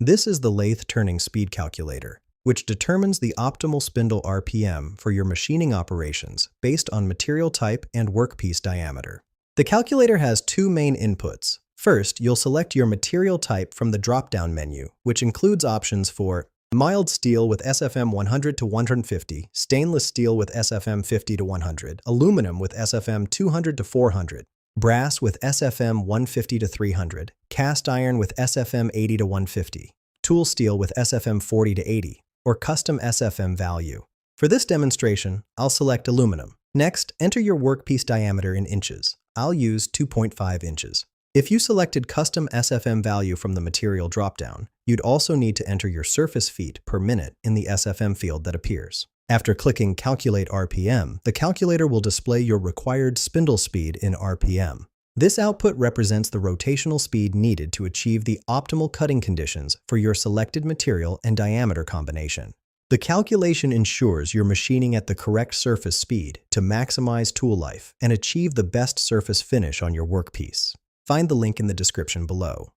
This is the Lathe Turning Speed Calculator, which determines the optimal spindle RPM for your machining operations based on material type and workpiece diameter. The calculator has two main inputs. First, you'll select your material type from the drop-down menu, which includes options for mild steel with SFM 100 to 150, stainless steel with SFM 50 to 100, aluminum with SFM 200 to 400, brass with SFM 150 to 300, cast iron with SFM 80 to 150, tool steel with SFM 40 to 80, or custom SFM value. For this demonstration, I'll select aluminum. Next, enter your workpiece diameter in inches. I'll use 2.5 inches. If you selected custom SFM value from the material dropdown, you'd also need to enter your surface feet per minute in the SFM field that appears. After clicking Calculate RPM, the calculator will display your required spindle speed in RPM. This output represents the rotational speed needed to achieve the optimal cutting conditions for your selected material and diameter combination. The calculation ensures you're machining at the correct surface speed to maximize tool life and achieve the best surface finish on your workpiece. Find the link in the description below.